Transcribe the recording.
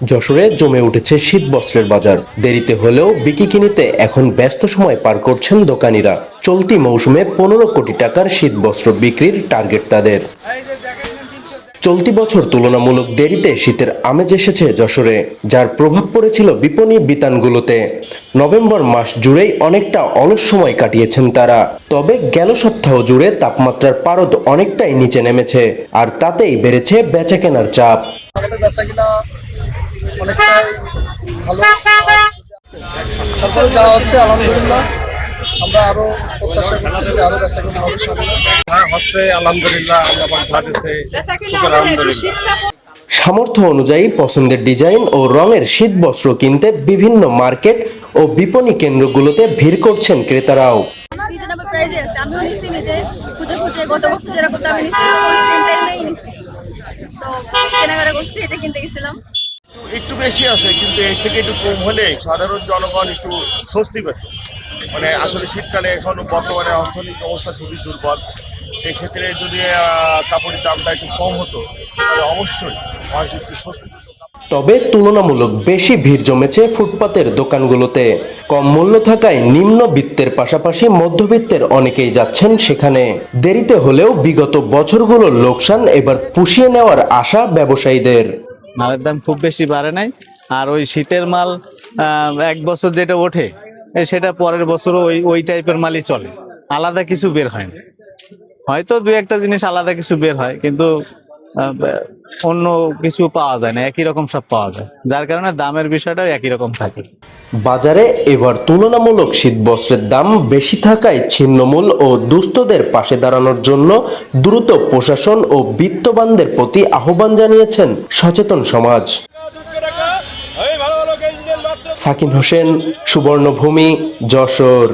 যশোরে জমে উঠেছে শীত বস্ত্রের বাজার। দেরিতে হলেও বিক্রি কিনিতে এখন ব্যস্ত সময় পার করছেন দোকানিরা। চলতি মৌসুমে 15 কোটি টাকার শীত বস্ত্র বিক্রির টার্গেট তাদের। চলতি বছর তুলনামূলক দেরিতে শীতের আমেজ এসেছে যশোরে, যার প্রভাব পড়েছিল বিপণী বিতানগুলোতে। নভেম্বর মাস জুড়েই অনেকটা অলস সময় কাটিয়েছেন তারা। তবে গেল সপ্তাহ জুড়ে তাপমাত্রার পারদ অনেকটাই নিচে নেমেছে, আর তাতেই বেড়েছে বেচাকেনার চাপ। আমাদের বেচাকেনা অনেকটাই ভালো, তারপরে যা হচ্ছে আলহামদুলিল্লাহ আমরা আরো প্রত্যাশা করতেছি যে আরো বেচাকেনা হবে সামনে। হ্যাঁ হচ্ছে আলহামদুলিল্লাহ, আল্লাহ পাক যা দিচ্ছে শুকর আলহামদুলিল্লাহ। সামর্থ্য অনুযায়ী পছন্দের ডিজাইন ও রঙের শীত বস্ত্র কিনতে বিভিন্ন মার্কেট ও বিপণী কেন্দ্রগুলোতে ভিড় করছেন ক্রেতারাও। রিজনেবল প্রাইসে আছে। আমিও নিছি নিজে খুঁজে খুঁজে, গত বছর যেরকম দামে নিছিলাম ওই সেম টাইমেই নিছি। তো কেনাকাটা করছি, এটা কিনতে গেছিলাম। একটু বেশি আছে, কিন্তু এর থেকে একটু কম হলে সাধারণ জনগণ একটু স্বস্তি পেত। মানে আসলে শীতকালে এখন বর্তমানে অর্থনৈতিক অবস্থা খুবই দুর্বল। এক্ষেত্রে যদি কাপড়ের দামটা একটু কম হতো তাহলে অবশ্যই মানুষ একটু স্বস্তি পেত। তবে তুলনামূলক বেশি ভিড় জমেছে ফুটপাতের দোকানগুলোতে। কম মূল্য থাকায় নিম্নবিত্তের পাশাপাশি মধ্যবিত্তের অনেকেই যাচ্ছেন সেখানে। দেরিতে হলেও বিগত বছরগুলোর লোকসান এবার পুষিয়ে নেওয়ার আশা ব্যবসায়ীদের। মালের দাম খুব বেশি বাড়ে নাই, আর ওই শীতের মাল এক বছর যেটা ওঠে সেটা পরের বছরও ওই টাইপের মালই চলে, আলাদা কিছু বের হয় না। হয়তো দু একটা জিনিস আলাদা কিছু বের হয়, কিন্তু অন্য কিছু পাওয়া যায় না, একই রকম সব পাওয়া যায়, যার কারণে দামের বিষয়টাও একই রকম থাকে। বাজারে এবার তুলনামূলক শীত বস্ত্রের দাম বেশি থাকায় ছিন্নমূল ও দুস্থদের পাশে দাঁড়ানোর জন্য দ্রুত প্রশাসন ও বিত্তবানদের প্রতি আহ্বান জানিয়েছেন সচেতন সমাজ। সাকিন হোসেন, সুবর্ণভূমি, যশোর।